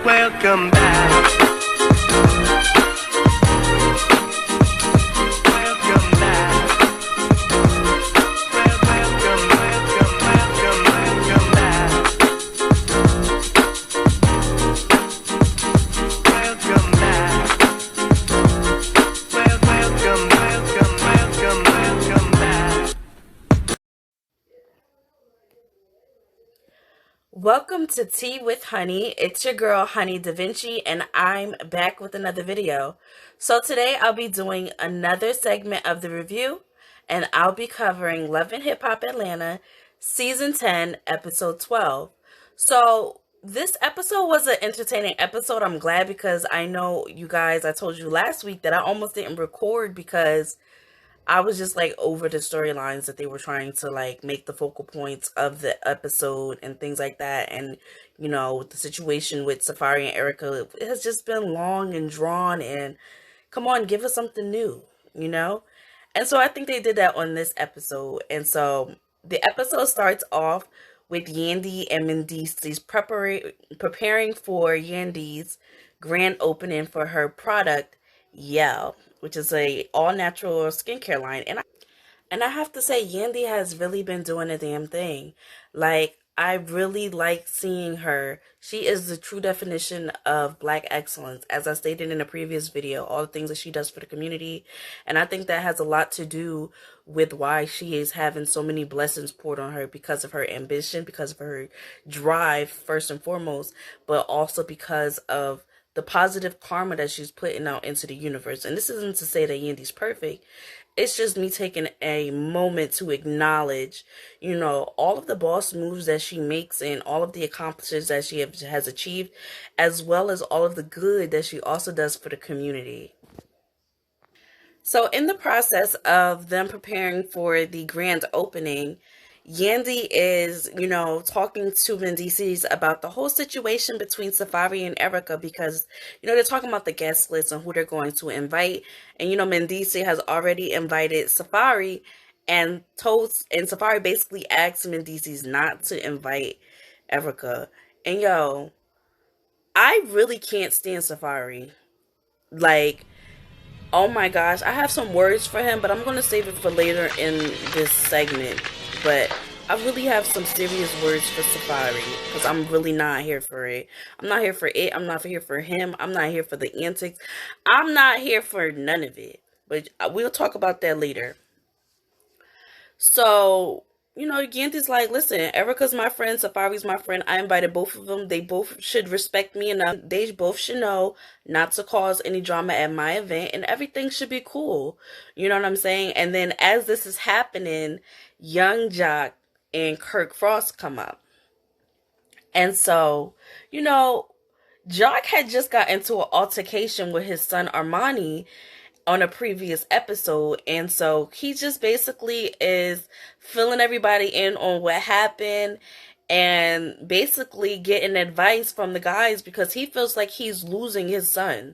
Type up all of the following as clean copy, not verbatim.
Welcome back. Welcome back. Welcome back. Welcome back. Welcome back. Welcome to Tea with Honey. It's your girl, HoneyDaVinci, and I'm back with another video. So today I'll be doing another segment of the review, and I'll be covering Love and Hip Hop Atlanta, Season 10, Episode 12. So this episode was an entertaining episode. I'm glad because I know you guys, I told you last week that I almost didn't record because I was just like over the storylines that they were trying to like make the focal points of the episode and things like that. And, the situation with Safaree and Erica, it has just been long and drawn. And come on, give us something new, you know? And so I think they did that on this episode. And so the episode starts off with Yandy and Mendice's preparing for Yandy's grand opening for her product, Yell, which is a all natural skincare line. And I have to say, Yandy has really been doing a damn thing. Like, I really like seeing her. She is the true definition of Black excellence, as I stated in a previous video, all the things that she does for the community. And I think that has a lot to do with why she is having so many blessings poured on her, because of her ambition, because of her drive, first and foremost, but also because of the positive karma that she's putting out into the universe. And this isn't to say that Yandy's perfect. It's just me taking a moment to acknowledge, all of the boss moves that she makes and all of the accomplishments that she has achieved, as well as all of the good that she also does for the community. So in the process of them preparing for the grand opening, Yandy is, talking to Mendices about the whole situation between Safaree and Erica because, they're talking about the guest list and who they're going to invite. And, Mendice has already invited Safaree and Safaree basically asked Mendices not to invite Erica. And I really can't stand Safaree. Like, oh my gosh, I have some words for him, but I'm going to save it for later in this segment. But I really have some serious words for Safaree because I'm really not here for it. I'm not here for it. I'm not here for him. I'm not here for the antics. I'm not here for none of it. But we'll talk about that later. So, Yandy's like, listen, Erica's my friend, Safaree's my friend. I invited both of them. They both should respect me enough. They both should know not to cause any drama at my event, and everything should be cool. You know what I'm saying? And then as this is happening, young Jock and Kirk Frost come up. And so, Jock had just got into an altercation with his son Armani on a previous episode, and so he just basically is filling everybody in on what happened and basically getting advice from the guys because he feels like he's losing his son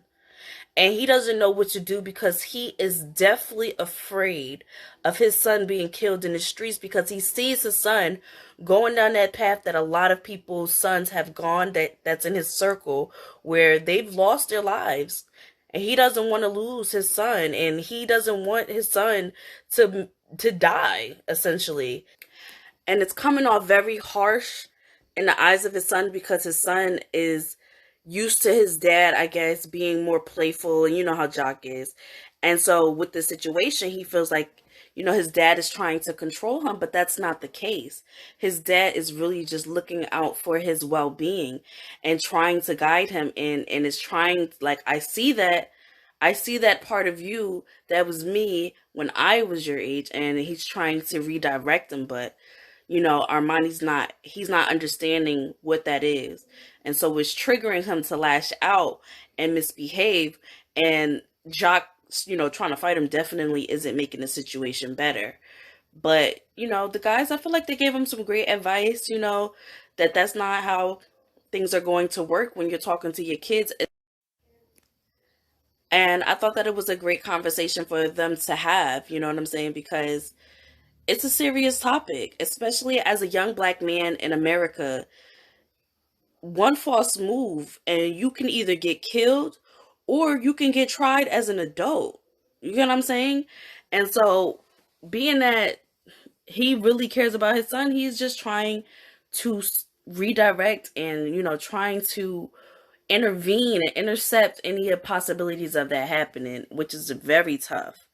and he doesn't know what to do because he is definitely afraid of his son being killed in the streets because he sees his son going down that path that a lot of people's sons have gone, that's in his circle, where they've lost their lives. And he doesn't want to lose his son, and he doesn't want his son to die, essentially. And it's coming off very harsh in the eyes of his son because his son is used to his dad, I guess, being more playful, and you know how Jock is. And so with the situation, he feels like, his dad is trying to control him, but that's not the case. His dad is really just looking out for his well-being and trying to guide him and is trying, like, I see that part of you that was me when I was your age, and he's trying to redirect him, but he's not understanding what that is. And so it's triggering him to lash out and misbehave. And Jock, trying to fight him definitely isn't making the situation better. But, the guys, I feel like they gave him some great advice, that's not how things are going to work when you're talking to your kids. And I thought that it was a great conversation for them to have, you know what I'm saying? Because it's a serious topic, especially as a young Black man in America. one false move and you can either get killed or you can get tried as an adult. You get what I'm saying? And so, being that he really cares about his son, he's just trying to redirect and, trying to intervene and intercept any possibilities of that happening, which is very tough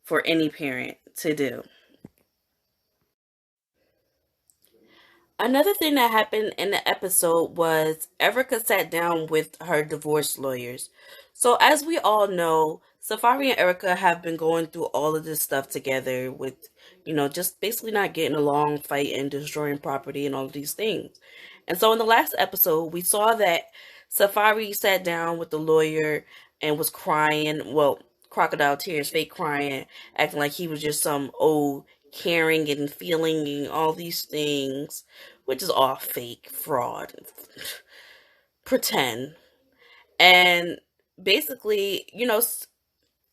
for any parent to do. Another thing that happened in the episode was Erica sat down with her divorce lawyers. So, as we all know, Safaree and Erica have been going through all of this stuff together with, just basically not getting along, fighting, destroying property, and all of these things. And so, in the last episode, we saw that Safaree sat down with the lawyer and was crying. Well, crocodile tears, fake crying, acting like he was just some old caring and feeling and all these things, which is all fake, fraud, pretend. And basically,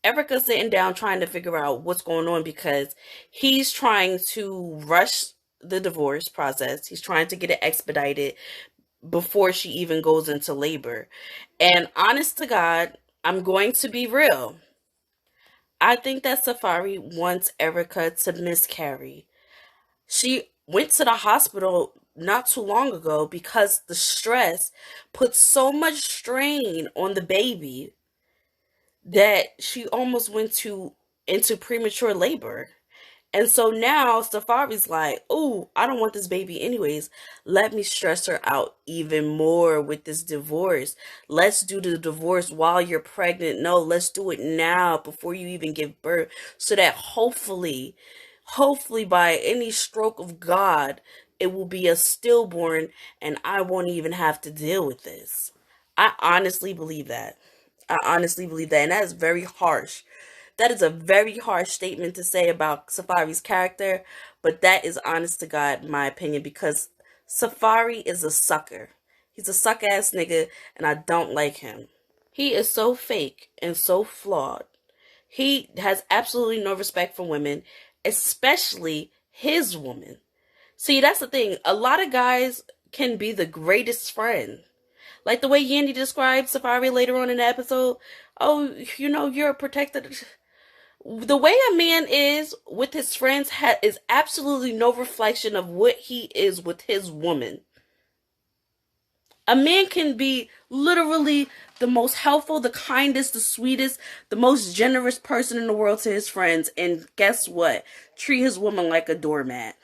Erica's sitting down trying to figure out what's going on because he's trying to rush the divorce process. He's trying to get it expedited before she even goes into labor. And honest to God, I'm going to be real. I think that Safaree wants Erica to miscarry. She went to the hospital not too long ago because the stress put so much strain on the baby that she almost went into premature labor. And so now Safaree's like, oh, I don't want this baby anyways. Let me stress her out even more with this divorce. Let's do the divorce while you're pregnant. No, let's do it now before you even give birth. So that hopefully by any stroke of God, it will be a stillborn and I won't even have to deal with this. I honestly believe that. I honestly believe that. And that is very harsh. That is a very harsh statement to say about Safaree's character, but that is honest to God my opinion because Safaree is a sucker. He's a suck ass nigga and I don't like him. He is so fake and so flawed. He has absolutely no respect for women, especially his woman. See, that's the thing. A lot of guys can be the greatest friend. Like the way Yandy described Safaree later on in the episode. Oh, you're a protected. The way a man is with his friends is absolutely no reflection of what he is with his woman. A man can be literally the most helpful, the kindest, the sweetest, the most generous person in the world to his friends, and guess what? Treat his woman like a doormat.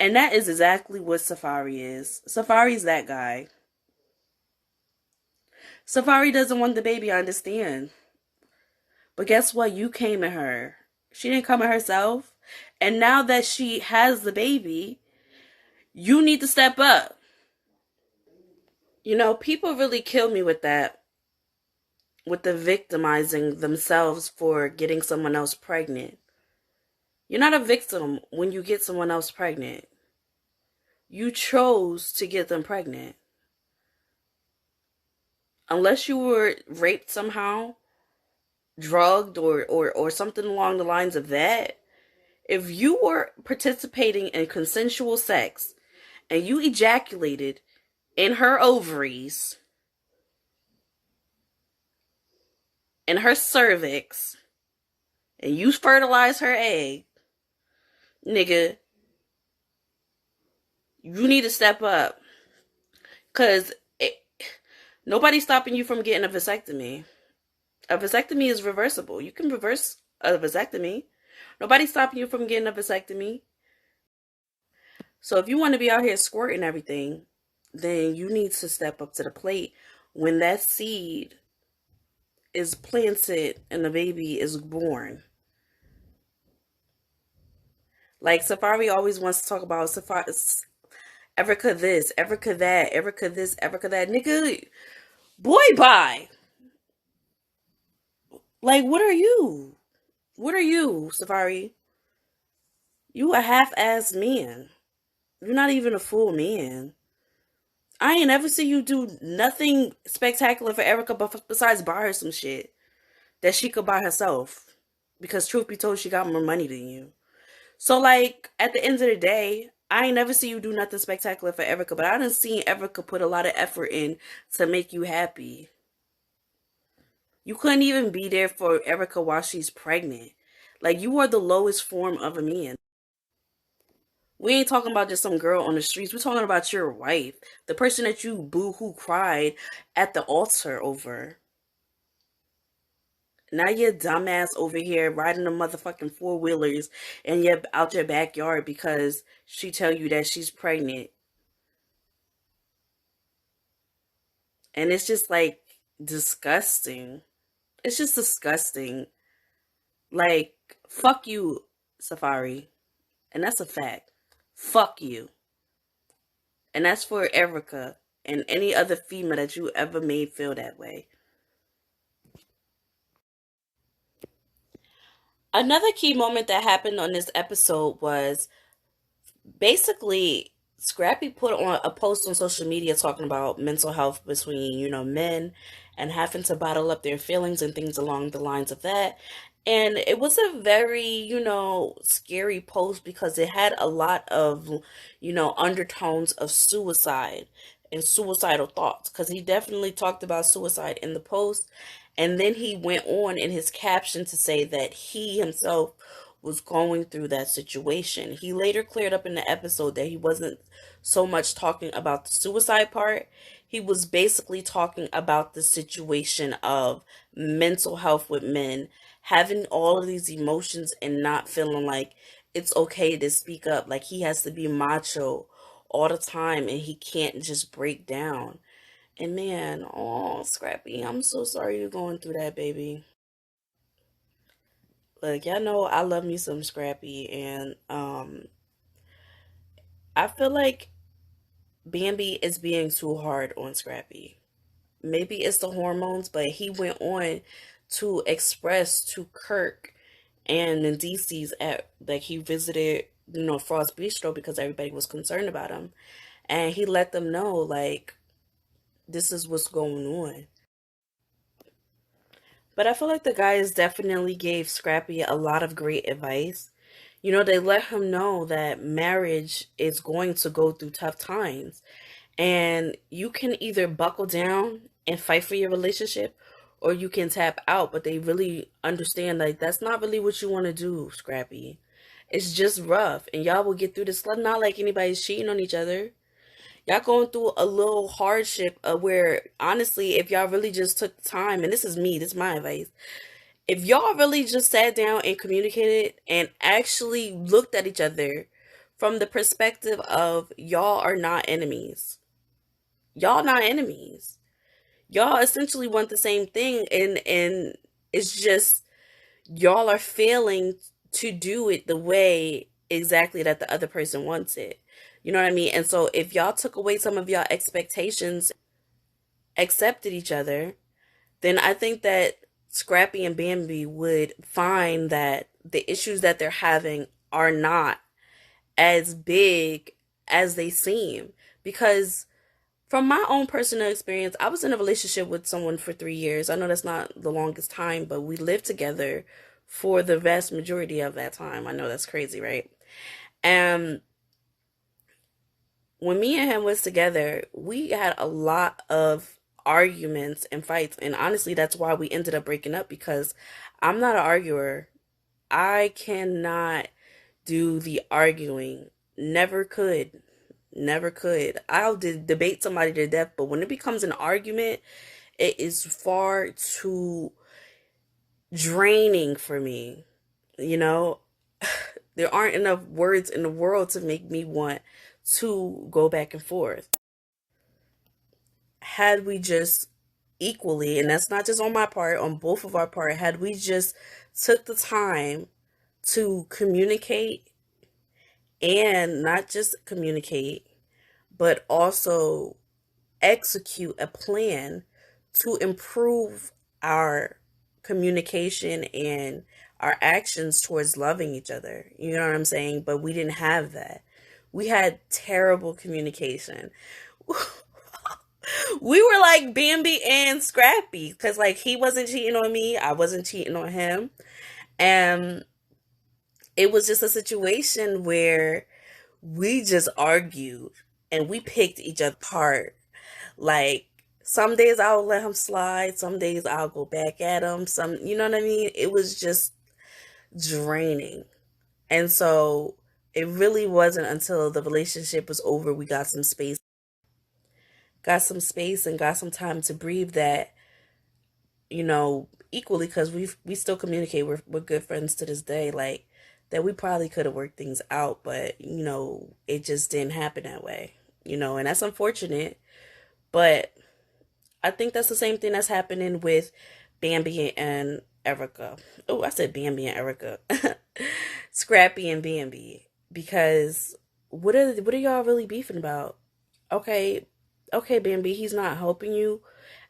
And that is exactly what Safaree is. Safaree's that guy. Safaree doesn't want the baby, I understand. But guess what? You came at her. She didn't come at herself. And now that she has the baby, you need to step up. People really kill me with that. With the victimizing themselves for getting someone else pregnant. You're not a victim when you get someone else pregnant. You chose to get them pregnant. Unless you were raped somehow, drugged, or something along the lines of that, if you were participating in consensual sex and you ejaculated in her ovaries, in her cervix, and you fertilized her egg, nigga, you need to step up. Because nobody's stopping you from getting a vasectomy. A vasectomy is reversible. You can reverse a vasectomy. Nobody's stopping you from getting a vasectomy. So if you want to be out here squirting everything, then you need to step up to the plate when that seed is planted and the baby is born. Like Safaree always wants to talk about Erica this, Erica that, Erica this, Erica that. Nigga, boy, bye. Like, what are you? What are you, Safaree? You a half-assed man. You're not even a full man. I ain't ever see you do nothing spectacular for Erica besides buy her some shit that she could buy herself. Because truth be told, she got more money than you. So, like, at the end of the day, I ain't never see you do nothing spectacular for Erica, but I done seen Erica put a lot of effort in to make you happy. You couldn't even be there for Erica while she's pregnant. Like, you are the lowest form of a man. We ain't talking about just some girl on the streets. We're talking about your wife, the person that you boo-hoo cried at the altar over. Now your dumbass over here riding the motherfucking four-wheelers and you're out your backyard because she tell you that she's pregnant. And it's just like disgusting. It's just disgusting. Like, fuck you, Safaree. And that's a fact. Fuck you. And that's for Erica and any other female that you ever made feel that way. Another key moment that happened on this episode was basically Scrappy put on a post on social media talking about mental health between, men and having to bottle up their feelings and things along the lines of that. And it was a very, scary post because it had a lot of, undertones of suicide and suicidal thoughts because he definitely talked about suicide in the post. And then he went on in his caption to say that he himself was going through that situation. He later cleared up in the episode that he wasn't so much talking about the suicide part. He was basically talking about the situation of mental health with men, having all of these emotions and not feeling like it's okay to speak up. Like he has to be macho all the time and he can't just break down. And man, oh, Scrappy, I'm so sorry you're going through that, baby. Look, y'all know I love me some Scrappy, and I feel like Bambi is being too hard on Scrappy. Maybe it's the hormones, but he went on to express to Kirk and the DC's at like he visited, Frost Bistro because everybody was concerned about him, and he let them know like this is what's going on. But I feel like the guys definitely gave Scrappy a lot of great advice. They let him know that marriage is going to go through tough times. And you can either buckle down and fight for your relationship or you can tap out. But they really understand like that's not really what you want to do, Scrappy. It's just rough. And y'all will get through this. Not like anybody's cheating on each other. Y'all going through a little hardship where honestly, if y'all really just took the time, and this is me, this is my advice, if y'all really just sat down and communicated and actually looked at each other from the perspective of y'all are not enemies. Y'all not enemies. Y'all essentially want the same thing and it's just y'all are failing to do it the way exactly that the other person wants it. You know what I mean? And so if y'all took away some of y'all expectations, accepted each other, then I think that Scrappy and Bambi would find that the issues that they're having are not as big as they seem. Because from my own personal experience, I was in a relationship with someone for 3 years. I know that's not the longest time, but we lived together for the vast majority of that time. I know that's crazy, right? And when me and him was together, we had a lot of arguments and fights. And honestly, that's why we ended up breaking up because I'm not an arguer. I cannot do the arguing. Never could. Never could. I'll debate somebody to death, but when it becomes an argument, it is far too draining for me. You know, there aren't enough words in the world to make me want to go back and forth. Had we just equally, and that's not just on my part, on both of our part, had we just took the time to communicate and not just communicate, but also execute a plan to improve our communication and our actions towards loving each other. You know what I'm saying? But we didn't have that. We had terrible communication. We were like Bambi and Scrappy because like he wasn't cheating on me, I wasn't cheating on him, and it was just a situation where We just argued and we picked each other apart. Like, some days I'll let him slide, some days I'll go back at him, you know what I mean? It was just draining. And so it really wasn't until the relationship was over we got some space and got some time to breathe, that equally, because we still communicate. We're good friends to this day. Like, that we probably could have worked things out, but it just didn't happen that way. And that's unfortunate. But I think that's the same thing that's happening with Bambi and Erica. Oh, I said Bambi and Erica. Scrappy and Bambi. Because what are y'all really beefing about? Okay, okay, Bambi, he's not helping you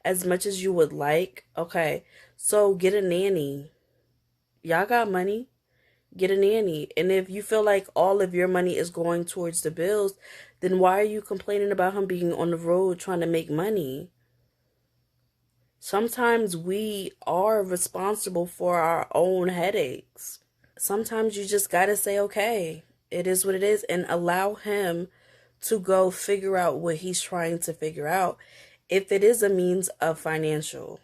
as much as you would like. Okay, so get a nanny. Y'all got money, get a nanny. And if you feel like all of your money is going towards the bills, then why are you complaining about him being on the road trying to make money? Sometimes we are responsible for our own headaches. Sometimes you just gotta say, okay, it is what it is, and allow him to go figure out what he's trying to figure out. If it is a means of financial,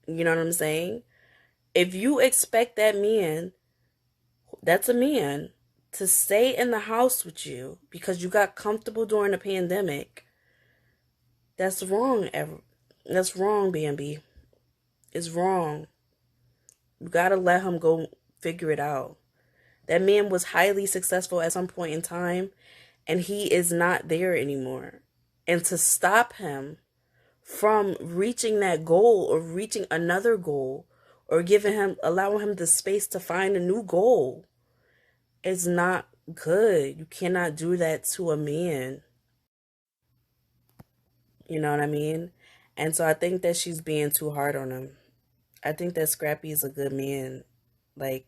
you know what I'm saying? If you expect that man, that's a man, to stay in the house with you because you got comfortable during the pandemic, that's wrong. That's wrong, Bambi. It's wrong. You gotta let him go figure it out. That man was highly successful at some point in time, and he is not there anymore. And to stop him from reaching that goal or reaching another goal or allowing him the space to find a new goal is not good. You cannot do that to a man. You know what I mean? And so I think that she's being too hard on him. I think that Scrappy is a good man. Like,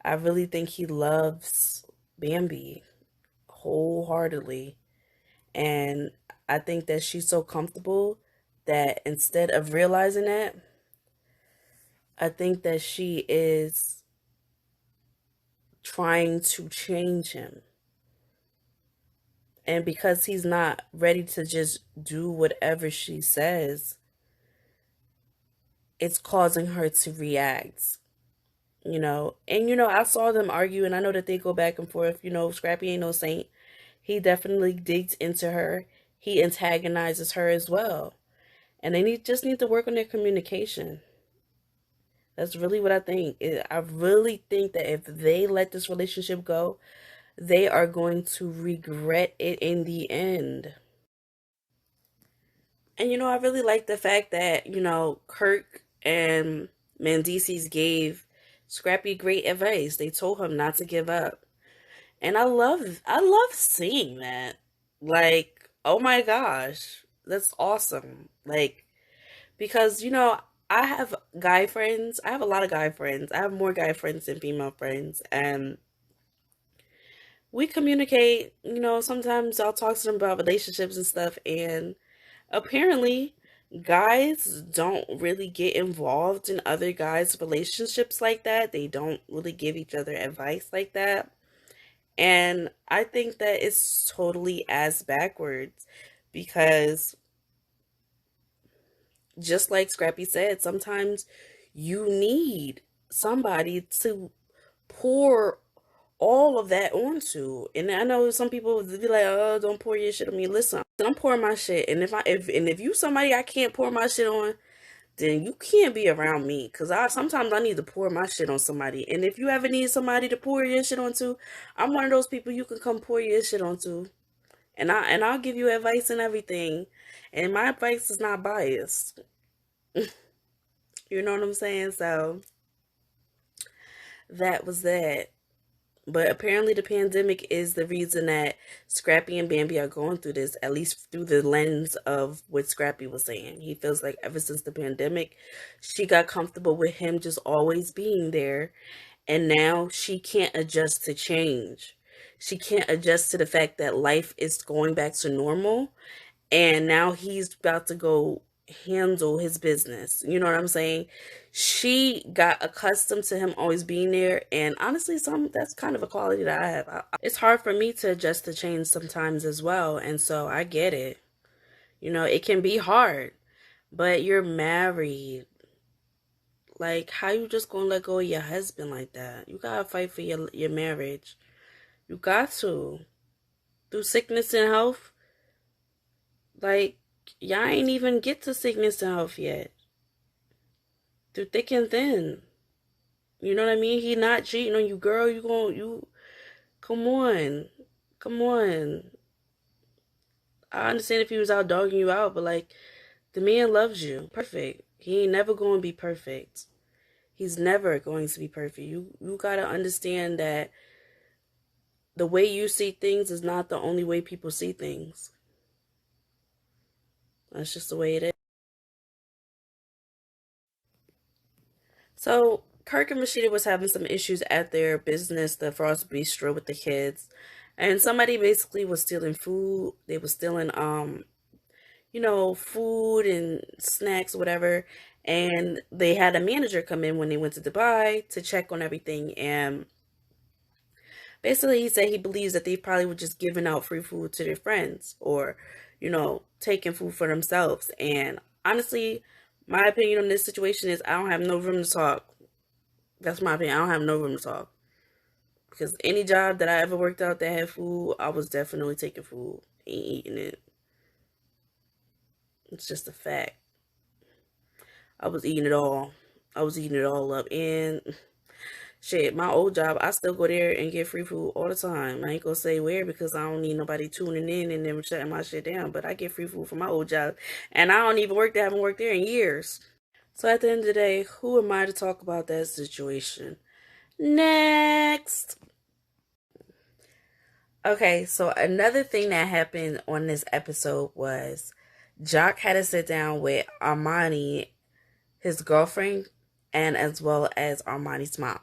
I really think he loves Bambi wholeheartedly. And I think that she's so comfortable that instead of realizing that, I think that she is trying to change him. And because he's not ready to just do whatever she says, it's causing her to react. And I saw them argue, and I know that they go back and forth. Scrappy ain't no saint. He definitely digs into her. He antagonizes her as well. And just need to work on their communication. That's really what I think. I really think that if they let this relationship go, they are going to regret it in the end. And I really like the fact that, Kirk and Mendices gave Scrappy great advice. They told him not to give up. And I love seeing that. Like, oh my gosh, that's awesome. Like, because I have guy friends. I have a lot of guy friends. I have more guy friends than female friends, and we communicate. Sometimes I'll talk to them about relationships and stuff, and apparently guys don't really get involved in other guys' relationships like that. They don't really give each other advice like that. And I think that it's totally as backwards, because just like Scrappy said, sometimes you need somebody to pour all of that onto. And I know some people would be like, "Oh, don't pour your shit on me." Listen, I'm pouring my shit, and if you somebody I can't pour my shit on, then you can't be around me. Cause sometimes I need to pour my shit on somebody. And if you ever need somebody to pour your shit onto, I'm one of those people you can come pour your shit onto, and I'll give you advice and everything. And my advice is not biased. You know what I'm saying? So that was that. But apparently, the pandemic is the reason that Scrappy and Bambi are going through this, at least through the lens of what Scrappy was saying. He feels like ever since the pandemic, she got comfortable with him just always being there. And now she can't adjust to change. She can't adjust to the fact that life is going back to normal. And now he's about to go handle his business. You know what I'm saying? She got accustomed to him always being there, and honestly, that's kind of a quality that I have. It's hard for me to adjust to change sometimes as well, and so I get it. You know, it can be hard, but you're married. Like, how you just gonna let go of your husband like that? You gotta fight for your marriage. You got to. Through sickness and health, like, y'all ain't even get to sickness and health yet. Through thick and thin. You know what I mean? He not cheating on you, girl. Come on. Come on. I understand if he was out dogging you out, but like, the man loves you. Perfect. He ain't never going to be perfect. He's never going to be perfect. You got to understand that the way you see things is not the only way people see things. That's just the way it is. So, Kirk and Rashida was having some issues at their business, the Frost Bistro, with the kids. And somebody basically was stealing food. They were stealing food and snacks, whatever. And they had a manager come in when they went to Dubai to check on everything. And basically, he said he believes that they probably were just giving out free food to their friends or, taking food for themselves. And honestly, my opinion on this situation is I don't have no room to talk. That's my opinion. I don't have no room to talk. Because any job that I ever worked out that had food, I was definitely taking food and eating it. It's just a fact. I was eating it all. I was eating it all up. And shit, my old job, I still go there and get free food all the time. I ain't gonna say where because I don't need nobody tuning in and then shutting my shit down. But I get free food from my old job. And I don't even work there. I haven't worked there in years. So at the end of the day, who am I to talk about that situation? Next. Okay, so another thing that happened on this episode was Jock had to sit down with Armani, his girlfriend, and as well as Armani's mom.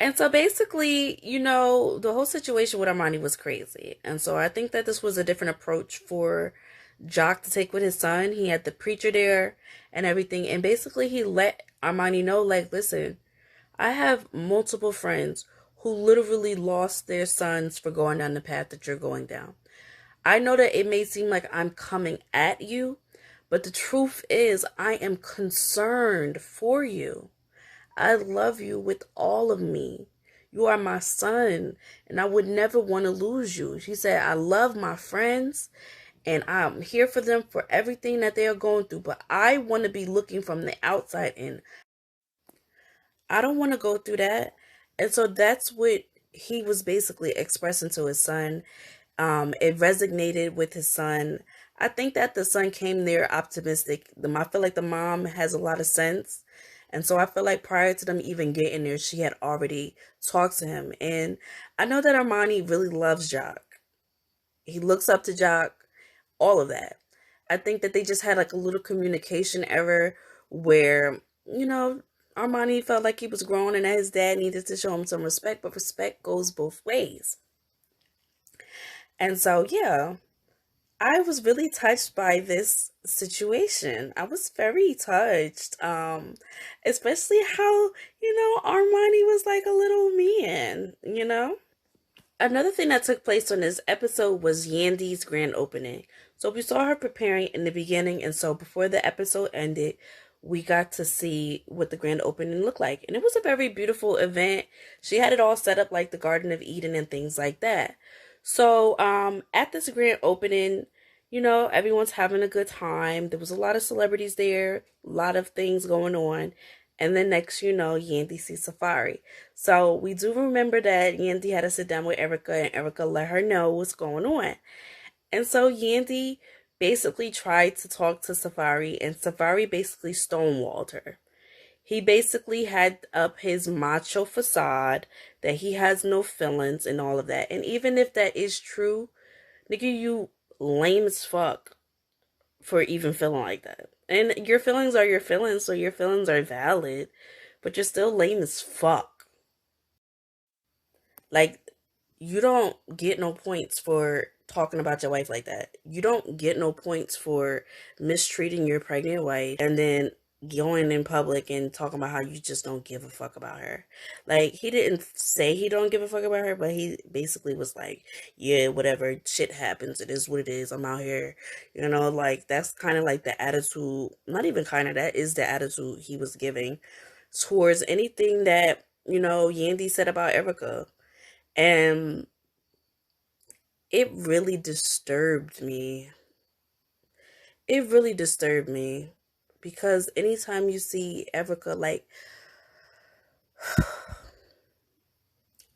And so basically, the whole situation with Armani was crazy. And so I think that this was a different approach for Jock to take with his son. He had the preacher there and everything. And basically, he let Armani know, like, listen, I have multiple friends who literally lost their sons for going down the path that you're going down. I know that it may seem like I'm coming at you, but the truth is I am concerned for you. I love you with all of me. You are my son, and I would never want to lose you. She said, I love my friends, and I'm here for them for everything that they are going through, but I want to be looking from the outside in. I don't want to go through that. And so that's what he was basically expressing to his son. It resonated with his son. I think that the son came there optimistic. I feel like the mom has a lot of sense. And so I feel like prior to them even getting there, she had already talked to him. And I know that Armani really loves Jock. He looks up to Jock, all of that. I think that they just had like a little communication error where, Armani felt like he was grown and that his dad needed to show him some respect, but respect goes both ways. And so, yeah, I was really touched by this situation. I was very touched. Especially how, Armani was like a little man. Another thing that took place on this episode was Yandy's grand opening. So we saw her preparing in the beginning, and so before the episode ended, we got to see what the grand opening looked like. And it was a very beautiful event. She had it all set up like the Garden of Eden and things like that. So at this grand opening, everyone's having a good time. There was a lot of celebrities there, a lot of things going on. And then next, Yandy sees Safaree. So we do remember that Yandy had to sit down with Erica and Erica let her know what's going on. And so Yandy basically tried to talk to Safaree and Safaree basically stonewalled her. He basically had up his macho facade that he has no feelings and all of that. And even if that is true, nigga, you lame as fuck for even feeling like that. And your feelings are your feelings, so your feelings are valid, but you're still lame as fuck. Like, you don't get no points for talking about your wife like that. You don't get no points for mistreating your pregnant wife and then going in public and talking about how you just don't give a fuck about her. Like, he didn't say he don't give a fuck about her, but he basically was like, yeah, whatever, shit happens, it is what it is, I'm out here. Like, that's kind of like the attitude, not even kind of, that is the attitude he was giving towards anything that, Yandy said about Erica. And it really disturbed me. It really disturbed me because anytime you see Erica, like,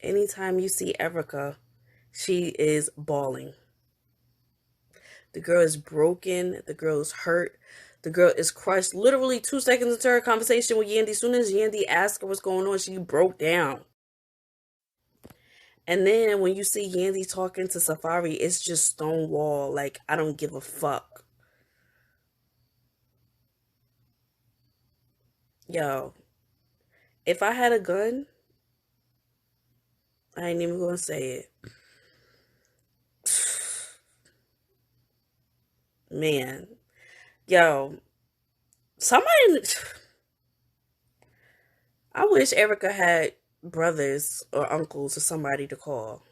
anytime you see Erica, she is bawling. The girl is broken. The girl is hurt. The girl is crushed. Literally 2 seconds into her conversation with Yandy, as soon as Yandy asked her what's going on, she broke down. And then when you see Yandy talking to Safaree, it's just stonewall. Like, I don't give a fuck. Yo, if I had a gun, I ain't even gonna say it. Man, yo, somebody. I wish Erica had brothers or uncles or somebody to call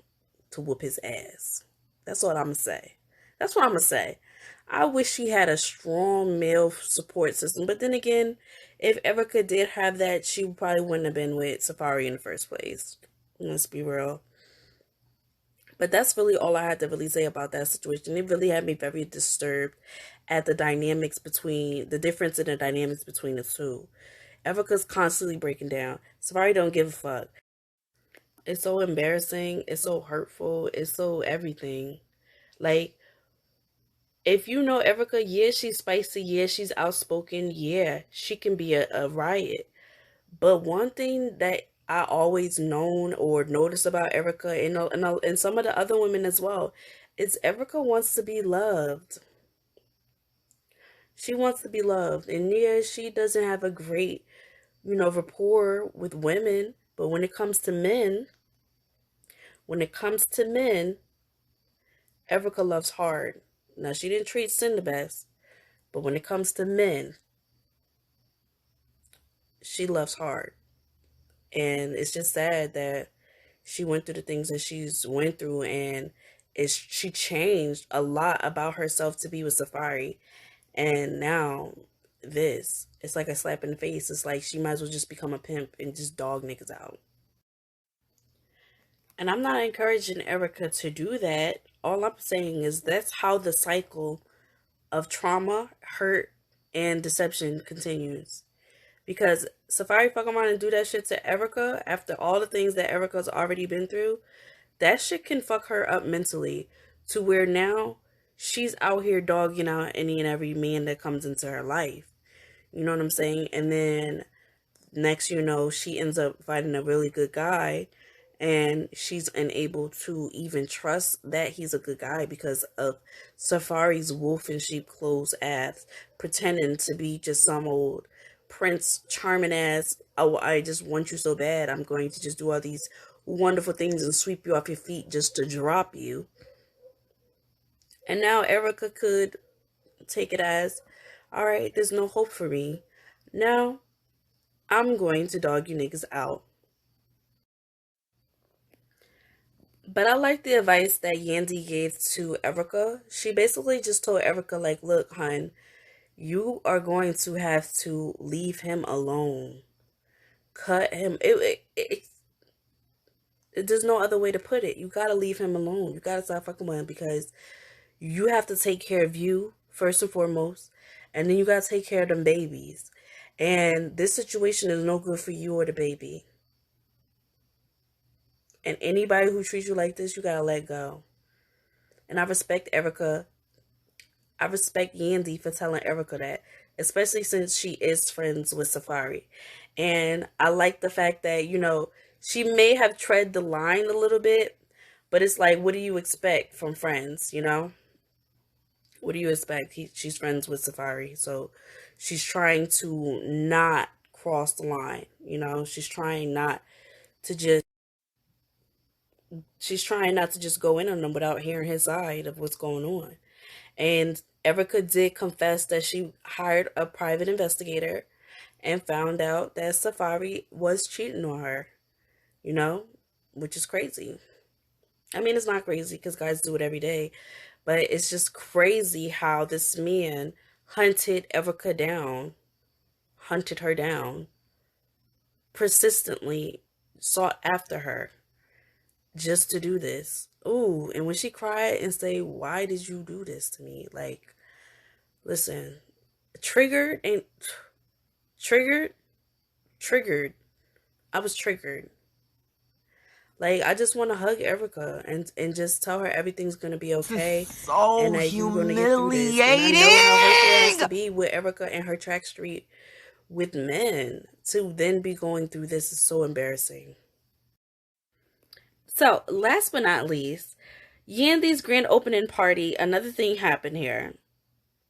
to whoop his ass. That's what I'm gonna say. That's what I'm gonna say. I wish she had a strong male support system. But then again, if Erica did have that, she probably wouldn't have been with Safaree in the first place. Let's be real. But that's really all I had to really say about that situation. It really had me very disturbed at the difference in the dynamics between the two. Erica's constantly breaking down. Safaree don't give a fuck. It's so embarrassing. It's so hurtful. It's so everything. Like, if you know Erica, yeah, she's spicy. Yeah, she's outspoken. Yeah, she can be a riot. But one thing that I always known or noticed about Erica and some of the other women as well is Erica wants to be loved. She wants to be loved. And yeah, she doesn't have a great, rapport with women. But when it comes to men, Erica loves hard. Now, she didn't treat Sin the best, but when it comes to men, she loves hard. And it's just sad that she went through the things that she's went through, and she changed a lot about herself to be with Safaree. And now it's like a slap in the face. It's like she might as well just become a pimp and just dog niggas out. And I'm not encouraging Erica to do that. All I'm saying is that's how the cycle of trauma, hurt, and deception continues. Because Safaree fuck around and do that shit to Erica after all the things that Erica's already been through, that shit can fuck her up mentally to where now she's out here dogging out any and every man that comes into her life. You know what I'm saying? And then next she ends up finding a really good guy, and she's unable to even trust that he's a good guy because of Safaree's wolf in sheep clothes ass pretending to be just some old prince charming ass. Oh, I just want you so bad, I'm going to just do all these wonderful things and sweep you off your feet just to drop you. And now Erica could take it as, all right, there's no hope for me. Now I'm going to dog you niggas out. But I like the advice that Yandy gave to Erica. She basically just told Erica, like, look, hun, you are going to have to leave him alone. Cut him. There's no other way to put it. You gotta leave him alone. You gotta stop fucking with him because you have to take care of you first and foremost, and then you gotta take care of them babies. And this situation is no good for you or the baby. And anybody who treats you like this, you gotta let go. And I respect Erica. I respect Yandy for telling Erica that, especially since she is friends with Safaree. And I like the fact that, she may have tread the line a little bit, but it's like, what do you expect from friends? What do you expect? She's friends with Safaree, so she's trying to not cross the line. She's trying not to just she's trying not to just go in on him without hearing his side of what's going on. And Erica did confess that she hired a private investigator and found out that Safaree was cheating on her, you know, which is crazy. I mean, it's not crazy because guys do it every day, but it's just crazy how this man hunted her down, persistently sought after her just to do this. Ooh, and when she cried and say, "Why did you do this to me?" Like, listen, triggered and triggered, triggered. I was triggered. Like, I just want to hug Erica and just tell her everything's gonna be okay, and So that you're gonna get through this. And I know how hurtful it has to be with Erica and her track street with men to then be going through this is so embarrassing. So, last but not least, Yandy's grand opening party. Another thing happened here.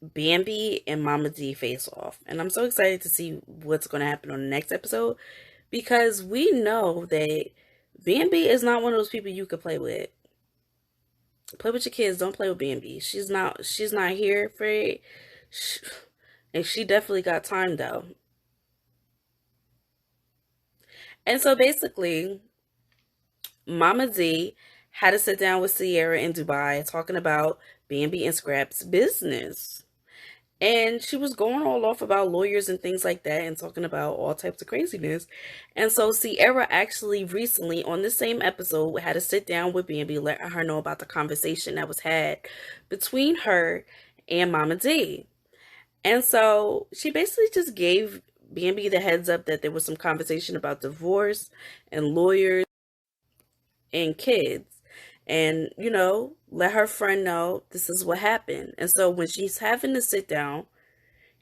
Bambi and Mama D face off, and I'm so excited to see what's going to happen on the next episode because we know that Bambi is not one of those people you could play with. Play with your kids. Don't play with Bambi. She's not here for it. And she definitely got time though. And so basically, Mama D had to sit down with Sierra in Dubai talking about Bambi and Scrap's business. And she was going all off about lawyers and things like that and talking about all types of craziness. And so Sierra actually recently on the same episode had to sit down with Bambi, letting her know about the conversation that was had between her and Mama D. And so she basically just gave Bambi the heads up that there was some conversation about divorce and lawyers and kids. And, let her friend know this is what happened. And so when she's having to sit down,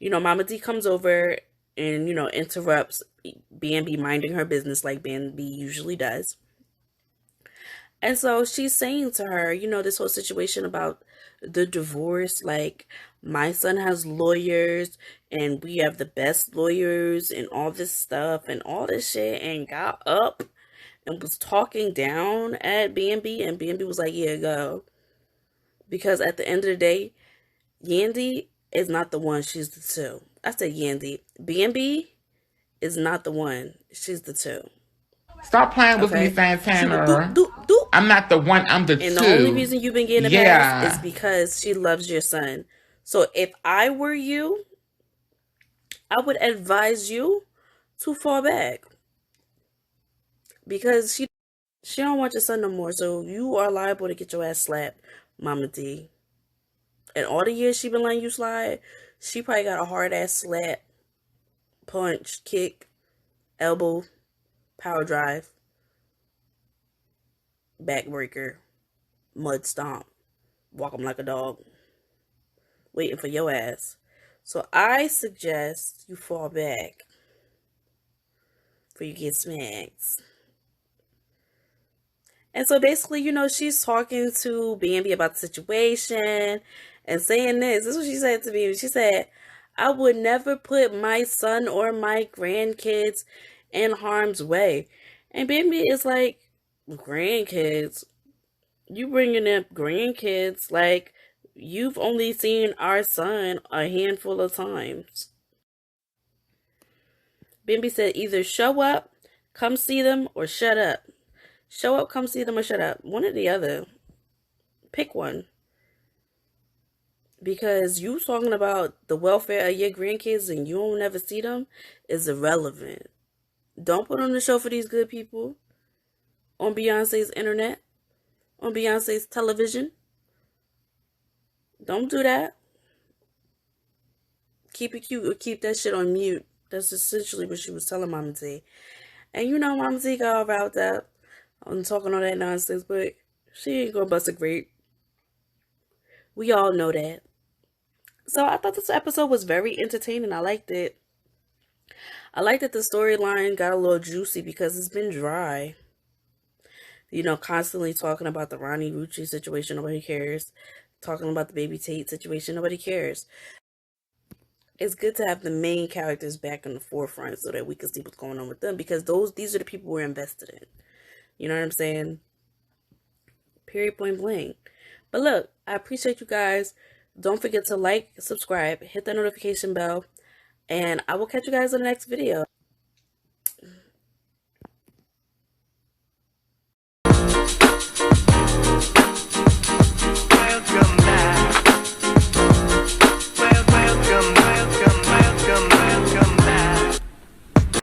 Mama D comes over and, interrupts Bambi minding her business like Bambi usually does. And so she's saying to her, this whole situation about the divorce, like, my son has lawyers and we have the best lawyers and all this stuff and all this shit, and got up and was talking down at Bambi, and Bambi was like, yeah, go. Because at the end of the day, Yandy is not the one, she's the two. I said Yandy. Bambi is not the one, she's the two. Stop playing with me, Okay? She would do, Santana. do, do. I'm not the one, I'm the And the only two. reason you've been getting a pass is Yeah. because she loves your son. So if I were you, I would advise you to fall back. Because she don't want your son no more. So you are liable to get your ass slapped, Mama D. And all the years she been letting you slide, she probably got a hard ass slap, punch, kick, elbow, power drive, backbreaker, mud stomp, walk 'em like a dog, waiting for your ass. So I suggest you fall back before you get smacked. And so basically, she's talking to Bambi about the situation and saying this. This is what she said to me. She said, I would never put my son or my grandkids in harm's way. And Bambi is like, grandkids? You bringing up grandkids? Like, you've only seen our son a handful of times. Bambi said, either show up, come see them, or shut up. Show up, come see them, or shut up. One or the other. Pick one. Because you talking about the welfare of your grandkids and you don't never see them is irrelevant. Don't put on the show for these good people on Beyonce's internet, on Beyonce's television. Don't do that. Keep it cute or keep that shit on mute. That's essentially what she was telling Mama T. And Mama T got all riled up on talking all that nonsense, but she ain't gonna bust a grape. We all know that. So I thought this episode was very entertaining. I liked it. I like that the storyline got a little juicy because it's been dry. Constantly talking about the Ronnie Rucci situation, nobody cares. Talking about the Baby Tate situation, nobody cares. It's good to have the main characters back in the forefront so that we can see what's going on with them, because these are the people we're invested in. You know what I'm saying? period, point blank. But look, I appreciate you guys. Don't forget to like, subscribe, hit the notification bell, and I will catch you guys in the next video.